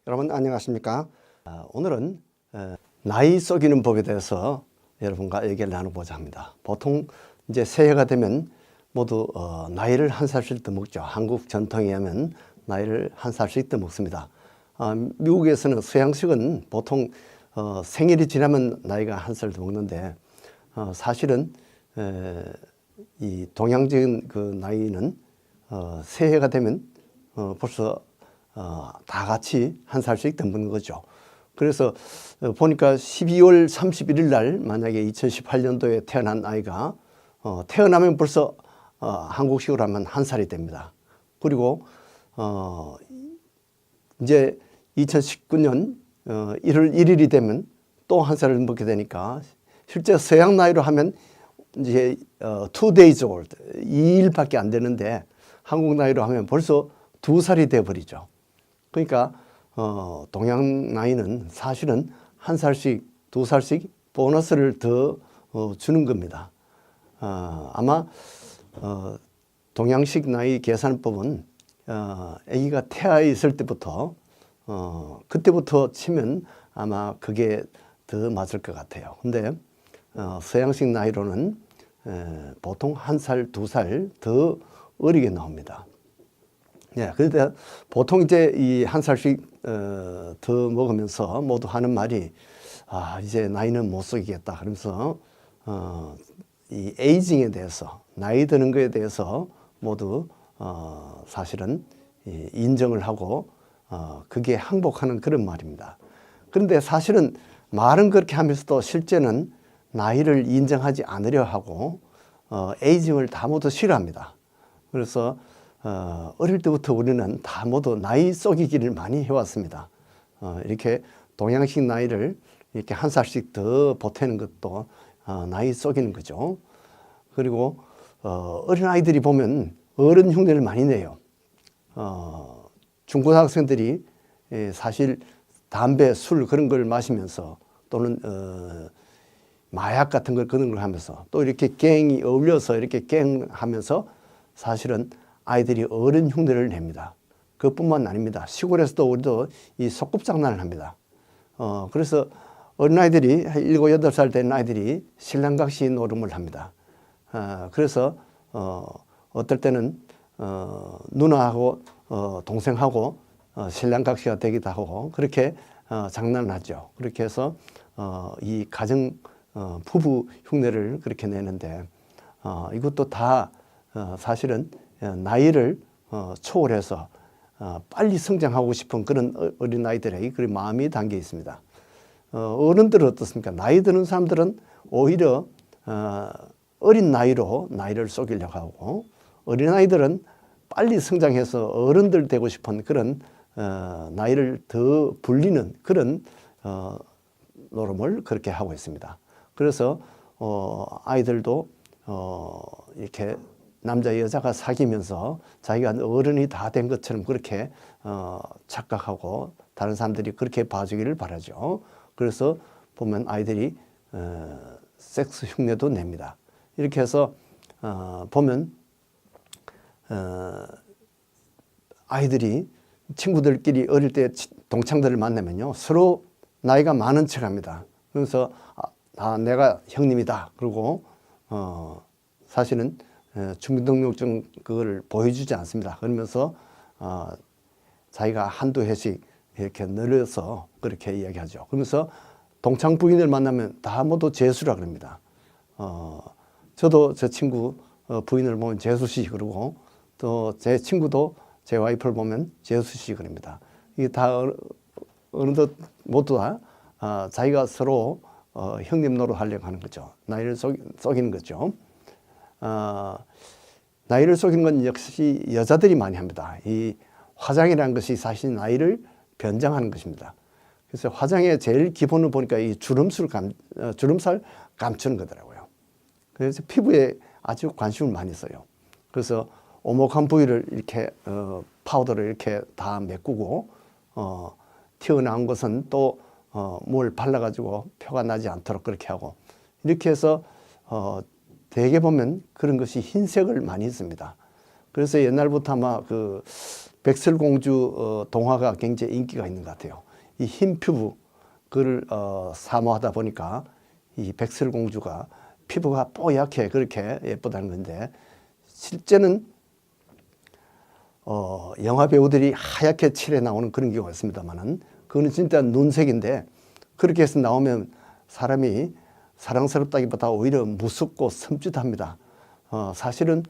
여러분 안녕하십니까? 오늘은 나이 속이는 법에 대해서 여러분과 얘기를 나눠보자 합니다. 보통 이제 새해가 되면 모두 나이를 한 살씩 더 먹죠. 한국 전통에 의하면 나이를 한 살씩 더 먹습니다. 미국에서는 서양식은 보통 생일이 지나면 나이가 한 살 더 먹는데 사실은 이 동양적인 그 나이는 새해가 되면 벌써 다 같이 한 살씩 더 먹는 거죠. 그래서 보니까 12월 31일 날 만약에 2018년도에 태어난 아이가 태어나면 벌써 한국식으로 하면 한 살이 됩니다. 그리고 이제 2019년 1월 1일이 되면 또 한 살을 먹게 되니까 실제 서양 나이로 하면 이제 2 days old, 2일밖에 안 되는데 한국 나이로 하면 벌써 2살이 돼버리죠. 그러니까 동양 나이는 사실은 한 살씩, 2살씩 보너스를 더 주는 겁니다. 아마 동양식 나이 계산법은 아기가 태아 있을 때부터 그때부터 치면 아마 그게 더 맞을 것 같아요. 근데 서양식 나이로는 보통 한 살, 2살 더 어리게 나옵니다. 네, 그런데 보통 이제 이 한 살씩 더 먹으면서 모두 하는 말이 이제 나이는 못 속이겠다. 그러면서 이 에이징에 대해서, 나이 드는 거에 대해서 모두 사실은 인정을 하고 그게 항복하는 그런 말입니다. 그런데 사실은 말은 그렇게 하면서도 실제는 나이를 인정하지 않으려 하고 에이징을 다 모두 싫어합니다. 그래서 어릴 때부터 우리는 다 모두 나이 속이기를 많이 해왔습니다. 이렇게 동양식 나이를 이렇게 한 살씩 더 보태는 것도 나이 속이는 거죠. 그리고 어린 아이들이 보면 어른 흉내를 많이 내요. 중고등학생들이 사실 담배, 술 그런 걸 마시면서 또는 마약 같은 걸 그런 걸 하면서 또 이렇게 갱이 어울려서 이렇게 갱하면서 사실은 아이들이 어른 흉내를 냅니다. 그것뿐만 아닙니다. 시골에서도 우리도 이 소꿉장난을 합니다. 그래서 어린아이들이 7, 8살 된 아이들이 신랑각시 노름을 합니다. 그래서 어떨 때는 누나하고 동생하고 신랑각시가 되기도 하고 그렇게 장난을 하죠. 그렇게 해서 이 가정 부부 흉내를 그렇게 내는데 이것도 다 사실은 나이를 초월해서 빨리 성장하고 싶은 그런 어린아이들의 그런 마음이 담겨 있습니다. 어른들은 어떻습니까? 나이 드는 사람들은 오히려 어린 나이로 나이를 속이려고 하고 어린아이들은 빨리 성장해서 어른들 되고 싶은 그런 나이를 더 불리는 그런 노름을 그렇게 하고 있습니다. 그래서 아이들도 이렇게 남자 여자가 사귀면서 자기가 어른이 다 된 것처럼 그렇게 착각하고 다른 사람들이 그렇게 봐주기를 바라죠. 그래서 보면 아이들이 섹스 흉내도 냅니다. 이렇게 해서 보면 아이들이 친구들끼리 어릴 때 동창들을 만나면요 서로 나이가 많은 척합니다. 그래서 내가 형님이다. 그리고 사실은 주민등록증 그걸 보여주지 않습니다. 그러면서 자기가 한두 해씩 이렇게 늘려서 그렇게 이야기하죠. 그러면서 동창 부인을 만나면 다 모두 재수라 그럽니다. 저도 제 친구 부인을 보면 재수 씨 그러고 또 제 친구도 제 와이프를 보면 재수 씨 그럽니다. 이게 다 어느덧 모두 다 자기가 서로 형님 노릇 하려고 하는 거죠. 나이를 속이는 거죠. 나이를 속이는 건 역시 여자들이 많이 합니다. 이 화장이라는 것이 사실 나이를 변장하는 것입니다. 그래서 화장의 제일 기본을 보니까 이 주름살 감추는 거더라고요. 그래서 피부에 아주 관심을 많이 써요. 그래서 오목한 부위를 이렇게 파우더를 이렇게 다 메꾸고 튀어나온 것은 또 뭘 발라가지고 표가 나지 않도록 그렇게 하고 이렇게 해서 대개 보면 그런 것이 흰색을 많이 씁니다. 그래서 옛날부터 아마 그 백설공주 동화가 굉장히 인기가 있는 것 같아요. 이 흰 피부 그를 사모하다 보니까 이 백설공주가 피부가 뽀얗게 그렇게 예쁘다는 건데, 실제는 영화 배우들이 하얗게 칠해 나오는 그런 경우가 있습니다만은 그거는 진짜 눈색인데, 그렇게 해서 나오면 사람이 사랑스럽다기보다 오히려 무섭고 섬찟합니다. 사실은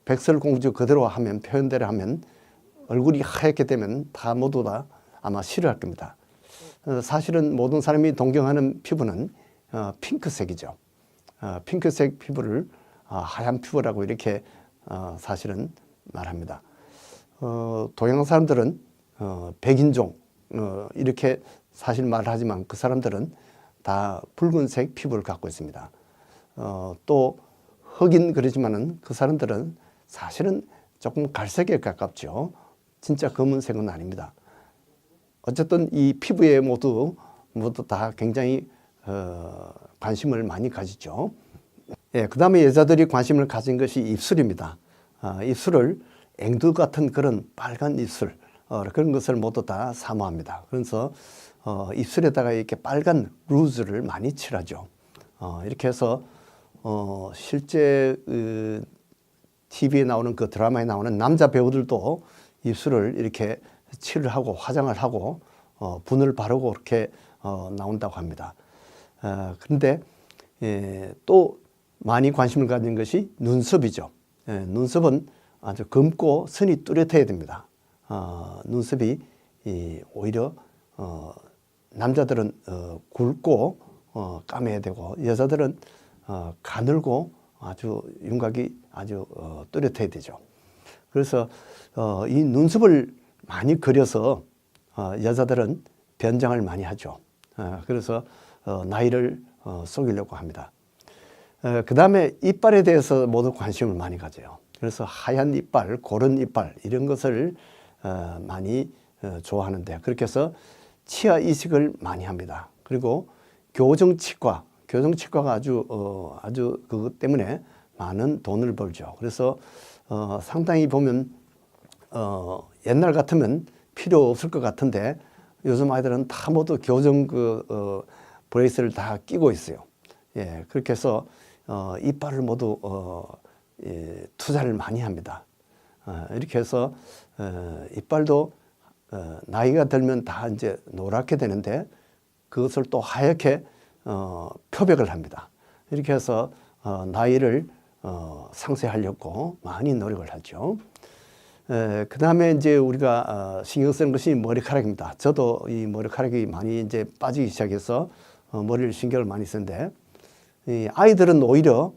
백설공주 그대로 하면, 표현대로 하면 얼굴이 하얗게 되면 다 모두 다 아마 싫어할 겁니다. 사실은 모든 사람이 동경하는 피부는 핑크색이죠. 핑크색 피부를 하얀 피부라고 이렇게 사실은 말합니다. 동양 사람들은 백인종 이렇게 사실 말하지만 그 사람들은 다 붉은색 피부를 갖고 있습니다. 또 흑인 그러지만은 그 사람들은 사실은 조금 갈색에 가깝죠. 진짜 검은색은 아닙니다. 어쨌든 이 피부에 모두 다 굉장히 관심을 많이 가지죠. 예, 그 다음에 여자들이 관심을 가진 것이 입술입니다. 입술을 앵두 같은 그런 빨간 입술, 그런 것을 모두 다 사모합니다. 그래서 입술에다가 이렇게 빨간 루즈를 많이 칠하죠. 이렇게 해서 실제 TV에 나오는 그 드라마에 나오는 남자 배우들도 입술을 이렇게 칠을 하고 화장을 하고 분을 바르고 이렇게 나온다고 합니다. 그런데 또 많이 관심을 가진 것이 눈썹이죠. 눈썹은 아주 검고 선이 뚜렷해야 됩니다. 눈썹이 오히려 남자들은 굵고 까매야 되고, 여자들은 가늘고 아주 윤곽이 아주 뚜렷해야 되죠. 그래서 이 눈썹을 많이 그려서 여자들은 변장을 많이 하죠. 그래서 나이를 속이려고 합니다. 그 다음에 이빨에 대해서 모두 관심을 많이 가져요. 그래서 하얀 이빨, 고른 이빨 이런 것을 많이 좋아하는데, 그렇게 해서 치아 이식을 많이 합니다. 그리고 교정치과가 아주 그것 때문에 많은 돈을 벌죠. 그래서 상당히 보면 옛날 같으면 필요 없을 것 같은데 요즘 아이들은 다 모두 교정 브레이스를 다 끼고 있어요. 예, 그렇게 해서 이빨을 모두 투자를 많이 합니다. 이렇게 해서 이빨도 나이가 들면 다 이제 노랗게 되는데 그것을 또 하얗게 표백을 합니다. 이렇게 해서 나이를 상쇄하려고 많이 노력을 하죠. 그 다음에 이제 우리가 신경 쓰는 것이 머리카락입니다. 저도 이 머리카락이 많이 이제 빠지기 시작해서 머리를 신경을 많이 쓰는데, 이 아이들은 오히려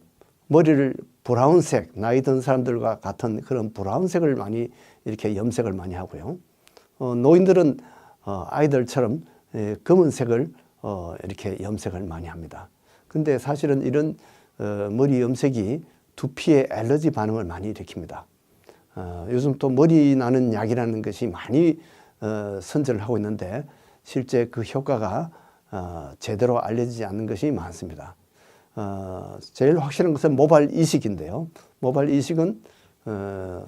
머리를 브라운색, 나이 든 사람들과 같은 그런 브라운색을 많이 이렇게 염색을 많이 하고요. 노인들은 아이들처럼 검은색을 이렇게 염색을 많이 합니다. 근데 사실은 이런 머리 염색이 두피에 알러지 반응을 많이 일으킵니다. 요즘 또 머리 나는 약이라는 것이 많이 선전을 하고 있는데 실제 그 효과가 제대로 알려지지 않는 것이 많습니다. 제일 확실한 것은 모발 이식인데요. 모발 이식은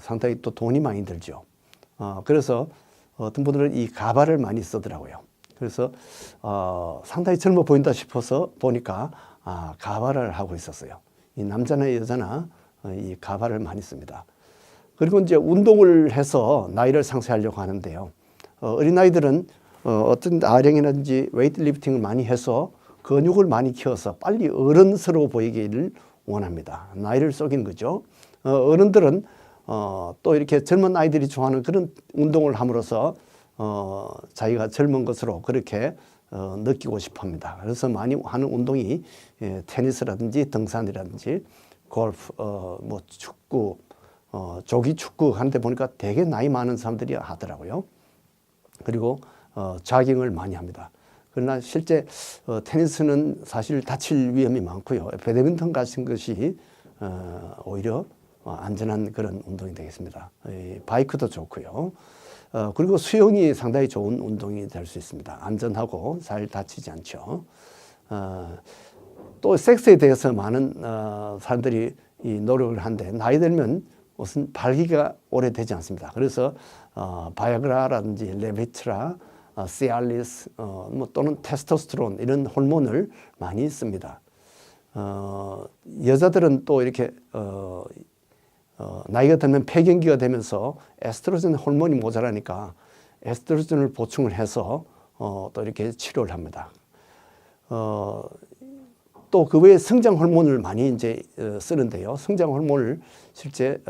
상당히 또 돈이 많이 들죠. 그래서 어떤 분들은 이 가발을 많이 쓰더라고요. 그래서 상당히 젊어 보인다 싶어서 보니까 가발을 하고 있었어요. 이 남자나 여자나 이 가발을 많이 씁니다. 그리고 이제 운동을 해서 나이를 상쇄하려고 하는데요. 어린아이들은 어떤 아령이라든지 웨이트리프팅을 많이 해서 근육을 많이 키워서 빨리 어른스러워 보이기를 원합니다. 나이를 속이는 거죠. 어른들은 또 이렇게 젊은 아이들이 좋아하는 그런 운동을 함으로써 자기가 젊은 것으로 그렇게 느끼고 싶어 합니다. 그래서 많이 하는 운동이 테니스라든지 등산이라든지 골프, 뭐 축구, 조기 축구 하는데 보니까 되게 나이 많은 사람들이 하더라고요. 그리고 자깅을 많이 합니다. 그러나 실제 테니스는 사실 다칠 위험이 많고요. 배드민턴 같은 것이 오히려 안전한 그런 운동이 되겠습니다. 바이크도 좋고요. 그리고 수영이 상당히 좋은 운동이 될 수 있습니다. 안전하고 잘 다치지 않죠. 또 섹스에 대해서 많은 사람들이 이 노력을 하는데 나이 들면 무슨 발기가 오래되지 않습니다. 그래서 바이아그라라든지 레비트라, 시알리스, 뭐 또는 테스토스테론 이런 호르몬을 많이 씁니다. 여자들은 또 이렇게 나이가 들면 폐경기가 되면서 에스트로겐 호르몬이 모자라니까 에스트로겐을 보충을 해서 또 이렇게 치료를 합니다. 또 그 외에 성장 호르몬을 많이 이제 쓰는데요. 성장 호르몬을 실제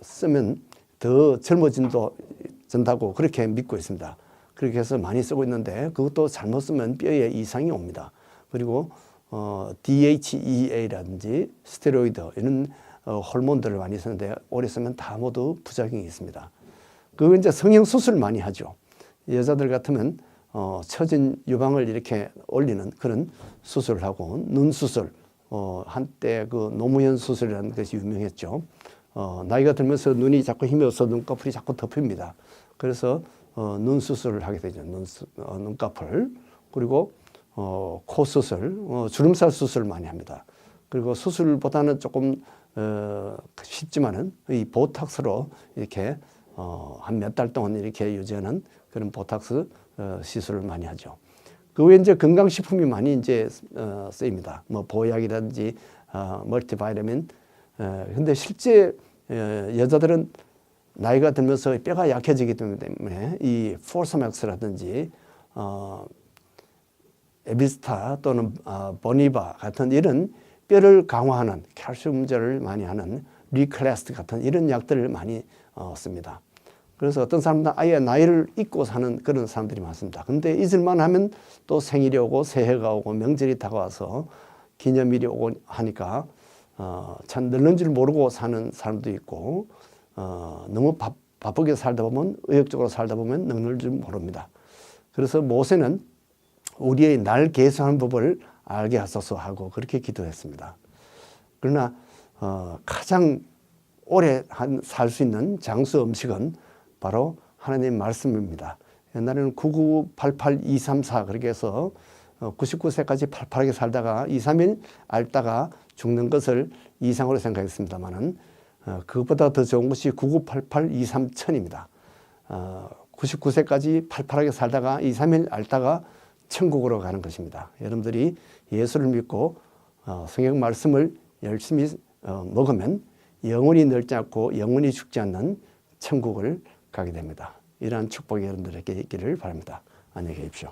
쓰면 더 젊어진다고 그렇게 믿고 있습니다. 그렇게 해서 많이 쓰고 있는데 그것도 잘못 쓰면 뼈에 이상이 옵니다. 그리고 DHEA라든지 스테로이드 이런 호르몬들을 많이 쓰는데 오래 쓰면 다 모두 부작용이 있습니다. 그거 이제 성형 수술 많이 하죠. 여자들 같으면 처진 유방을 이렇게 올리는 그런 수술을 하고 눈 수술, 한때 그 노무현 수술이라는 것이 유명했죠. 나이가 들면서 눈이 자꾸 힘이 없어 눈꺼풀이 자꾸 덮입니다. 그래서 눈 수술을 하게 되죠. 눈꺼풀. 그리고 코 수술, 주름살 수술 많이 합니다. 그리고 수술보다는 조금 쉽지만은 이 보톡스로 이렇게 한 몇 달 동안 이렇게 유지하는 그런 보톡스 시술을 많이 하죠. 그 외에 이제 건강식품이 많이 이제 쓰입니다. 뭐 보약이라든지 멀티바이타민. 근데 실제 여자들은 나이가 들면서 뼈가 약해지기 때문에 이 포스맥스라든지 에비스타 또는 보니바 같은 이런 뼈를 강화하는 칼슘제를 많이 하는 리클래스트 같은 이런 약들을 많이 씁니다. 그래서 어떤 사람들은 아예 나이를 잊고 사는 그런 사람들이 많습니다. 근데 잊을만 하면 또 생일이 오고 새해가 오고 명절이 다가와서 기념일이 오고 하니까 참 늙는 줄 모르고 사는 사람도 있고 너무 바쁘게 살다 보면 의욕적으로 살다 보면 늙는 줄 모릅니다. 그래서 모세는 우리의 날 계수하는 법을 알게 하소서 하고 그렇게 기도했습니다. 그러나 가장 오래 살 수 있는 장수 음식은 바로 하나님의 말씀입니다. 옛날에는 9988234 그렇게 해서 99세까지 팔팔하게 살다가 2, 3일 앓다가 죽는 것을 이상으로 생각했습니다만은 그것보다 더 좋은 것이 998823천입니다. 99세까지 팔팔하게 살다가 2, 3일 앓다가 천국으로 가는 것입니다. 여러분들이 예수를 믿고 성경 말씀을 열심히 먹으면 영원히 늙지 않고 영원히 죽지 않는 천국을 가게 됩니다. 이러한 축복이 여러분들에게 있기를 바랍니다. 안녕히 계십시오.